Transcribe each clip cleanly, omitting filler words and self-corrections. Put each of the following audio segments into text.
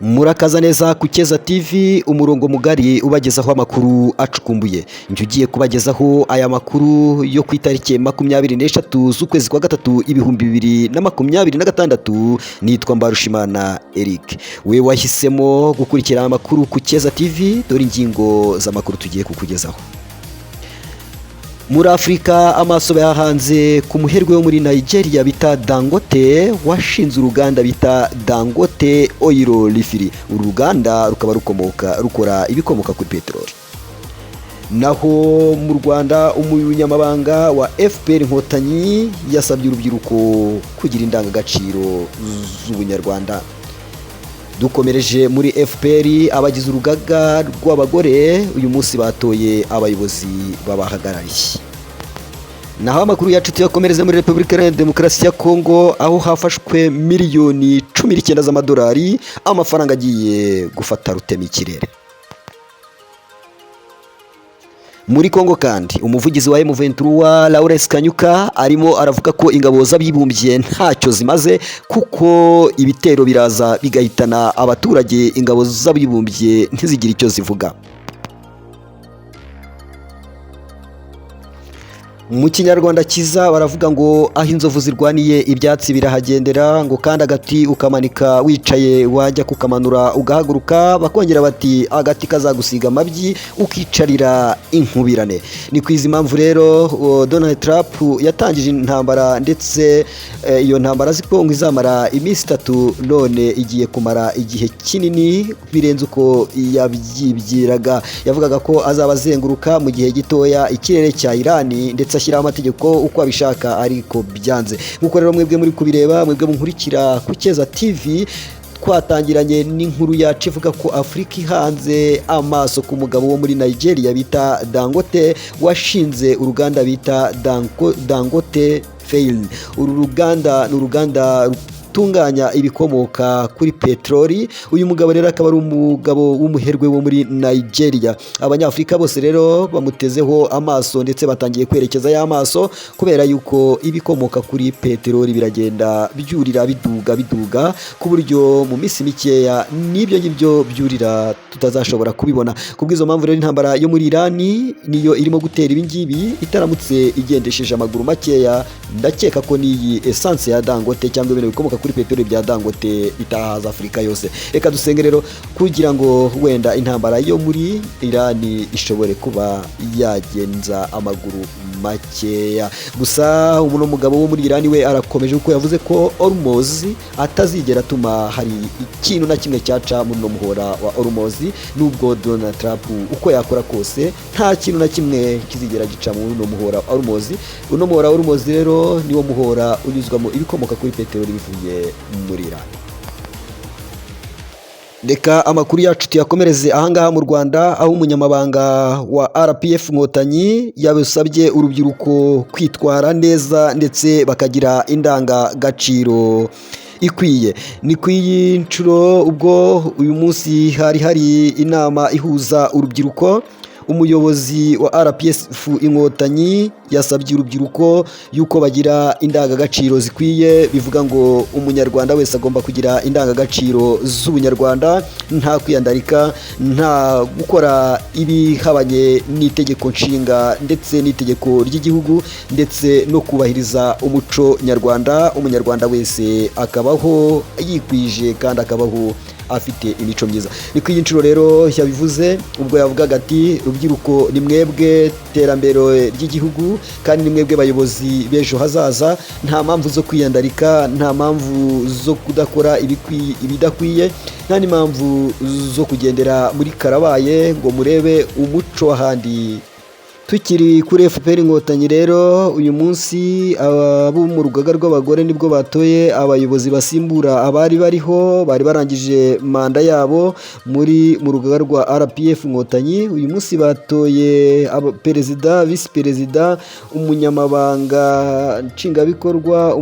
Murakaza neza ku Keza TV, umurongo mugari ubagezaho amakuru acukumbuye. Njye ugiye kubagezaho aya makuru yo ku itariki 23 z'ukwezi kwa gatatu 2026. Nitwa Mbarushimana Eric. We wahisemo gukurikira amakuru ku Keza TV, dore ingingo z'amakuru tugiye kukugezaho. Muri Afrika amaso yahanze ku muherwe wo muri Nigeria bita Dangote washinze uruganda bita Dangote Oil Refinery. Uru ruganda rukaba rukora ibikomoka kuri peteroli. Naho mu Rwanda umunyamabanga wa FPR Inkotanyi yasabye urubyiruko kugira indangagaciro z'ubunyarwanda. Dukomereje muri FPR, abagize urugaga rw'abagore uyu munsi batoye abayobozi babahagarariye. Naho amakuru yacu tuyakomereze muri Repubulika Iharanira Demokarasi ya Kongo, aho hafashwe miliyoni 19 z'amadolari, amafaranga agiye gufata rutema ikirere. Muri Kongo kandi umuvugizi wa M23 Lawrence Kanyuka arimo aravuga ko ingabo z'abibumbye ntacyo zimaze, kuko ibitero biraza bigahitana abaturage, ingabo z'abibumbye ntizigire icyo zivuga. Mu Kinyarwanda kiza baravuga ngo aho inzovu zirwaniye ibyatsi birahagendera, ngo kandi agati ukamanika wicaye wajya kukamanura ugahaguruka, bakongera bati agati kazagusiga amabyi ukicarira inkubirane. Ni kwiza impamvu rero Donald Trump yatangije intambara, ndetse iyo ntambara ziko ngo izamara iminsi 3, none igiye kumara igihe kinini birenze uko yabyibwiraga. Yavugaga ko azabazenguruka mu gihe gitoya ikirere cya Irani, ndetse ashyiraho amategeko uko abishaka, ariko byanze. Nkuko rero mwebwe muri kubireba, mwebwe munkurikira ku Keza TV, twatangiranye n'inkuru yacu ivuga ko Afrika ihanze amaso ku mugabo wo muri Nigeria bita Dangote washinze uruganda bita Dangote Oil. Uru ruganda ni uruganda tunganya ibikomoka kuri peteroli. Uyu mugabo rero akaba ari umugabo w'umuherwe wo muri Nigeria. Abanyafrika bose rero bamutezeho amaso, ndetse batangiye kwerekeza y'amaso, kubera yuko ibikomoka kuri peteroli biragenda byurira biduga ku buryo mu minsi mikeya n'ibyo ngibyo byurira tutazashobora kubibona. Kubw'izo mpamvu rero intambara yo muri Irani niyo irimo gutera ibingibi, itaramutse igendesheje amaguru makeya, ndakeka ko n'iyi essence ya Dangote cyangwa ibintu bikomoka kuri peteroli bya Dangote itahaza Afrika yose. Reka dusenge rero kugira ngo wenda intambara yo muri Irani ishobore kuba yagenza amaguru makeya. Gusa umuntu mugabo wo muri Irani we arakomeje, uko yavuze ko Hormuz atazigera atuma hari ikintu na kimwe cyaca muri no muhora wa Hormuz, nubwo Donald Trump uko yakora kose nta kintu na kimwe kizigera gica muri no muhora wa Hormuz. Uno muhora wa Hormuz rero niwo muhora unyuzwamo ibikomoka kuri peteroli bivuye muri Irani. Reka amakuru yacu tuyakomereze ahangaha mu Rwanda, aho umunyamabanga wa RPF Inkotanyi yabasabye urubyiruko kwitwara neza, ndetse bakagira indangagaciro ikwiye. Ni kw'iyi nshuro ubwo uyu munsi hari inama ihuza urubyiruko, umuyobozi wa RPF Inkotanyi yasabye urubyiruko yuko bagira indangagaciro zikwiye. Bivuga ngo umunyarwanda wese agomba kugira indangagaciro z'ubunyarwanda, nta kwiyandarika, nta gukora ibihabanye n'itegeko nshinga ndetse n'itegeko ry'igihugu, ndetse no kubahiriza umuco nyarwanda. Umunyarwanda wese akabaho yikwije kandi akabaho afite imico myiza. Ni kw'iyi nshuro rero yabivuze ubwo yavugaga ati rubyiruko ni mwebwe terambere ry'igihugu, kandi ni mwebwe bayobozi b'ejo hazaza. Nta mpamvu zo kwiyandarika, nta mpamvu zo kudakora ibidakwiye, nta n'impamvu zo kugendera muri karabaye ngo murebe umuco w'ahandi. Tukiri kuri FPR Inkotanyi rero, uyu munsi abo mu rugaga rw'abagore nibwo batoye abayobozi basimbura abari bariho, bari barangije manda yabo mu rugaga rwa RPF Inkotanyi. Uyu munsi batoye perezida, visi perezida, umunyamabanga nshingwabikorwa,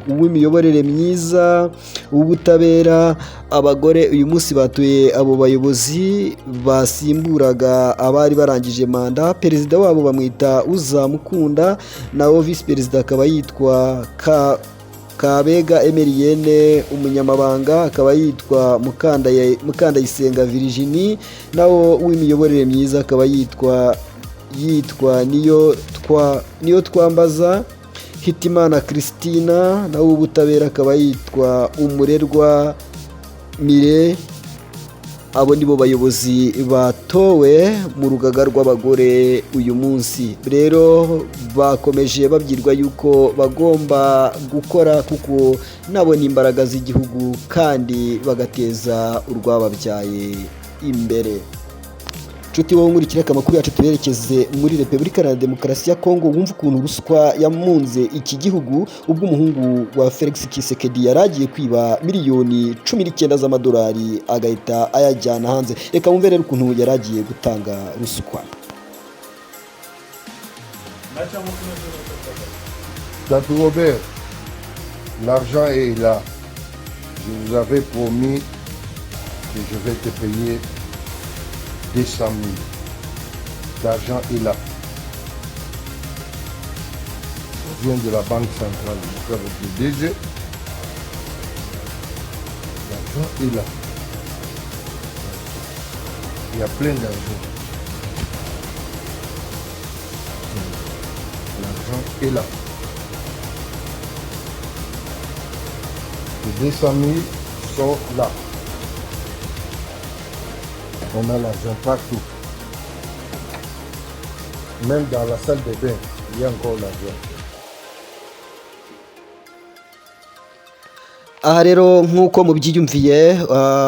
uw'imiyoborere myiza, uw'ubutabera. Abagore uyu munsi batoye abo bayobozi basimburaga abari barangije manda. Perezida wabo bamwita Uzamukunda, naho visi perezida akaba yitwa Kabega Emerienne umunyamabanga akaba yitwa Mukandayisenga Virginie nawo w'imiyoborere myiza akaba yitwa niyo twambaza Hitimana Christina nawo w'ubutabera akaba yitwa Umurerwa Mire. Abo nibo bayobozi batowe mu rugaga rw'abagore uyu munsi. Rero bakomeje babwirwa yuko bagomba gukora kuko nabo ni imbaraga z'igihugu kandi bagateza urwababyaye imbere. Nshuti wowe nkurikira amakuru yacu tuyerekeze muri Repubulika Iharanira Demokarasi ya Kongo. Wumva ukuntu ruswa yamunze iki gihugu ubwo umuhungu wa Felix Tshisekedi yaragiye kwiba miliyoni 19 z'amadolari agahita ayajyana hanze. Reka wumve rero ukuntu yaragiye gutanga ruswa. Tatu Robert, l'argent est là. Je vous avais promis que je vais te payer 200 000. L'argent est là. Je viens de la Banque centrale. Je suis avec le DG. L'argent est là. Il y a plein d'argent. L'argent est là. Les 200 000 sont là. On a l'argent partout. Même dans la salle de bain, il y a encore l'argent. Aha rero nk'uko mubyiyumviye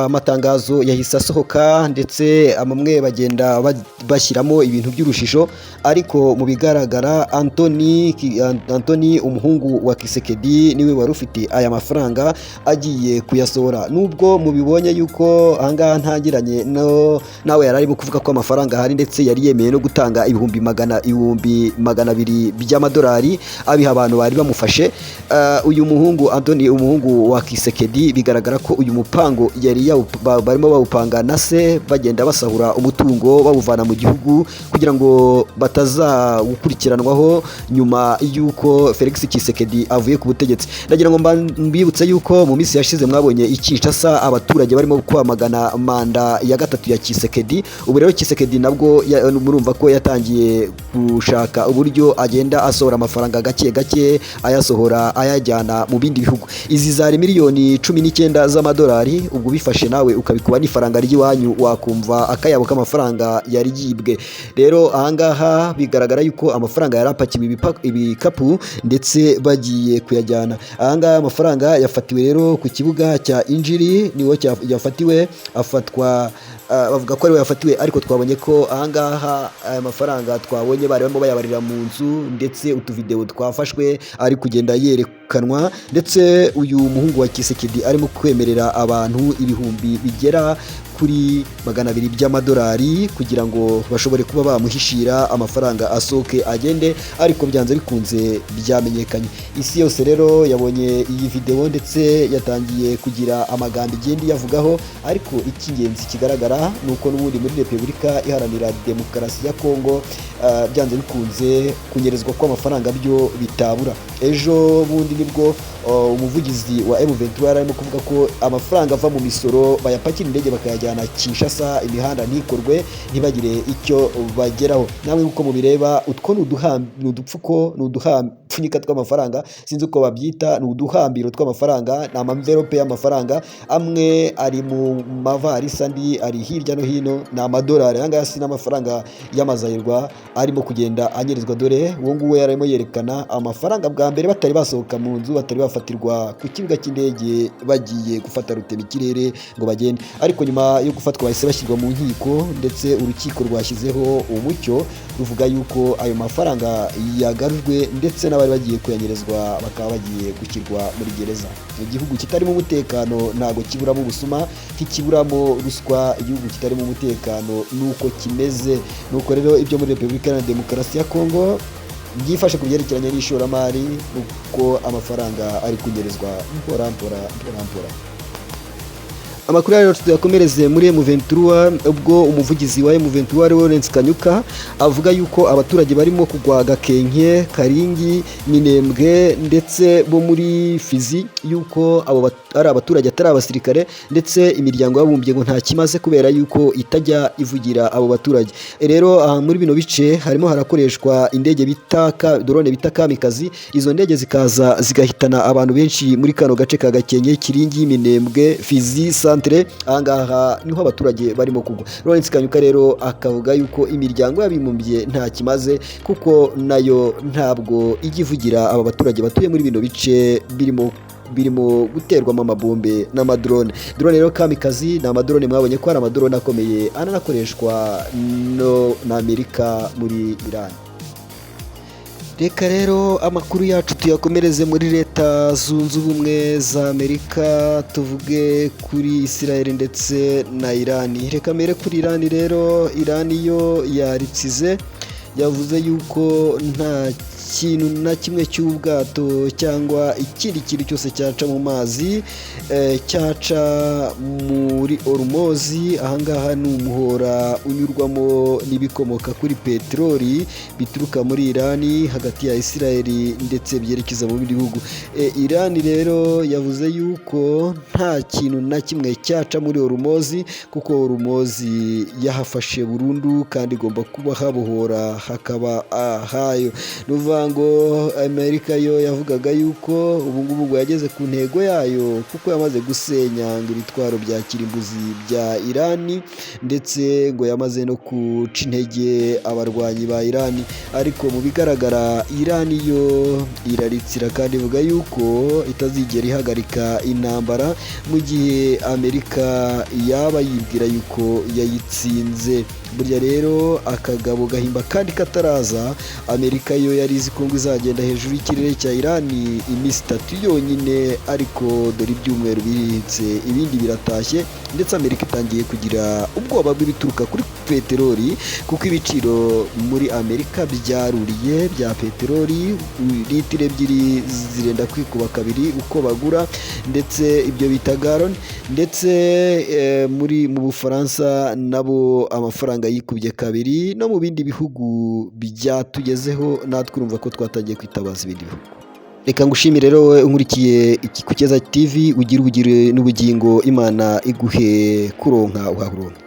amatangazo yahise asohoka ndetse amwe bagenda bashyiramo ibintu by'urushishjo, ariko mu bigaragara Anthony umuhungu wa Tshisekedi niwe wari ufite aya mafaranga agiye kuyasohora. Nubwo mubibonye yuko ahangaha ntangiranye nawe yari arimo kuvuga ko amafaranga ahari ndetse yari yemeye no gutanga ibihumbi magana abiri by'amadolari abiha abantu bari bamufashe. Uyu muhungu Anthony umuhungu wa Tshisekedi bigaragara ko uyu mupango yari barimo bawupanga na se bagenda basahura umutungo bawuvana mu gihugu kugira ngo batazawukurikiranwaho nyuma y'uko Felix Tshisekedi avuye ku butegetsi. Ndagira ngo mbibutse yuko mu minsi yashize mwabonye Kinshasa abaturage barimo kwamagana manda ya gatatu ya Tshisekedi. Ubu rero Tshisekedi nabwo murumva ko yatangiye gushaka uburyo agenda asohora amafaranga gake gake ayasohora ayajyana mu bindi bihugu. Izi zari miliyoni 19 z'amadolari, ubwo bifashe nawe ukabikuba n'ifaranga ry'iwanyu wakumva akayabo k'amafaranga yari yibwe. Rero ahangaha bigaragara yuko amafaranga yarapakiwe ibikapu ndetse bagiye kuyajyana. Ahangaha amafaranga yafatiwe rero ku kibuga cya Injiri, niwo yafatiwe afatwa bavuga ko ariwe yafatiwe, ariko twabonye ko ahangaha aya mafaranga twabonye barimo bayabarira mu nzu ndetse utuvideo twafashwe ari kugenda yerekanwa, ndetse uyu muhungu wa Tshisekedi arimo kwemerera abantu ibihumbi bigera kuri 200 by'amadolari kugira ngo bashobore kuba bamuhishira amafaranga asoke agende, ariko byanze bikunze byamenyekanye. Isi yose rero yabonye iyi video ndetse yatangiye kugira amagambo igenda yavugaho, ariko icy'ingenzi kigaragara nuko n'ubundi muri Repubulika Iharanira Demokarasi ya Kongo byanze bikunze kunyerezwa kw'amafaranga byo bitabura. Ejo bundi nibwo umuvugizi wa M23 arimo kuvuga ko amafaranga ava mu misoro bayapakira indege bakayajyana Kinshasa, imihanda ntikorwe ntibagire icyo bageraho. Namwe uko mubireba utwo n'udupfuko n'uduhapfunyika tw'amafaranga, sinzi uko babyita, n'uduhambiro tw'amafaranga, na envelope y'amafaranga, amwe ari mu mavarisi andi ari hirya no hino, ni amadolari. Anga si n'amafaranga y'amazayirwa arimo kugenda anyerezwa, dore uwo nguwo yarimo yerekana amafaranga bwa mbere batari basohoka mu nzu, batari bafatirwa ku kibuga cy'indege bagiye gufata rutemikirere ngo bagende, ariko nyuma yo gufatwa bahise bashyirwa mu nkiko, ndetse urukiko rwashyizeho umucyo ruvuga yuko ayo mafaranga yagarujwe ndetse n'abari bagiye kuyanyerezwa bakaba bagiye gushyirwa muri gereza. Igihugu kitarimo umutekano ntago kiburamo ubusuma, ntikiburamo ruswa. Igihugu kitarimo umutekano nuko kimeze. Nuko rero ibyo muri Repubulika Iharanira Demokarasi ya Kongo byifashe ku byerekeranye n'ishoramari, uko amafaranga ari kunyerezwa mpora. Amakuru rero tuyakomereze muri M23 ubwo umuvugizi wa M23 Lawrence Kanyuka avuga yuko abaturage barimo kugwa Gakenke, Karingi, Minembwe ndetse bo muri Fizi yuko abo ari abaturage atari abasirikare, ndetse imiryango y'abumbye ngo nta kimaze kubera yuko itajya ivugira abo baturage. Rero aha muri bino bice harimo harakoreshwa indege bita drone bita kamikazi, izo ndege zikaza zigahitana abantu benshi muri kano gace ka Gakenke, Kiringi, Minembwe, Fizi centre. Ahangaha niho abaturage barimo kugwa. Lawrence Kanyuka rero akavuga yuko imiryango y'abibumbye nta kimaze kuko nayo ntabwo ijya ivugira aba baturage batuye muri bino bice birimo guterwamo amabombe n'amadrone. Drone rero kamikazi ni amadrone mwabonye ko ari amadrone akomeye ananakoreshwa na Amerika muri Iran. Reka rero amakuru yacu tuyakomereze muri Leta Zunze Ubumwe za Amerika, tuvuge kuri Israel ndetse na Iran. Reka mbere kuri Iran rero, Iran yo yaritsize yavuze yuko nta kintu na kimwe cy'ubwato cyangwa ikindi kintu cyose cyaca mu mazi cyaca muri Hormuz. Ahangaha ni umuhora unyurwamo n'ibikomoka kuri peteroli bituruka muri Iran hagati ya Israel ndetse byerekeza mu bindi bihugu. Iran rero yavuze yuko nta kintu na kimwe cyaca muri Hormuz kuko Hormuz yahafashe burundu kandi igomba kuba habohora hakaba ahayo. Ngo Amerika yo yavugaga yuko ubu ngubu yageze ku ntego yayo kuko yamaze gusenya ngo ibitwaro bya kirimbuzi bya Iran, ndetse ngo yamaze no guca intege abarwanyi ba Iran. Ariko mu bigaragara Iran yo iraritsira kandi ivuga yuko itazigera ihagarika intambara mu gihe Amerika yaba yibwira yuko yayitsinze. Burya rero akagabo gahimba kandi kataraza, Amerika yo yari izi ko ngo izagenda hejuru y'ikirere cya Iran iminsi 3 yonyine, ariko dore ibyumweru biritse ibindi biratashye, ndetse Amerika itangiye kugira ubwoba bw'ibituruka kuri peteroli kuko ibiciro muri Amerika byaruriye bya peteroli, litiro 2 zirenda kwikuba kabiri uko bagura, ndetse ibyo bita gallon, ndetse mu Bufaransa nabo amafaranga yikubye kabiri, no mu bindi bihugu byatugezeho natwe urumva ko twatangiye kwitabaza ibindi bihugu. Reka ngushimire rero wowe unkurikiye ku Keza TV, ugire n'ubugingo, Imana iguhe kuronka uhahuronka.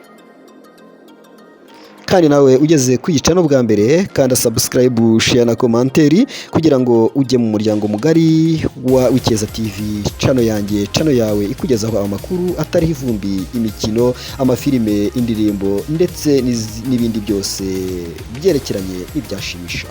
Kandi nawe ugeze kwiyica no bwa mbere kanda subscribe, share na komanteri kugira ngo ujye mu muryango mugari wa Keza TV, channel yanjye, channel yawe ikugezaho amakuru atariho ivumbi, imikino, amafilime, indirimbo ndetse n'ibindi byose byerekeranye n'ibyashimisha.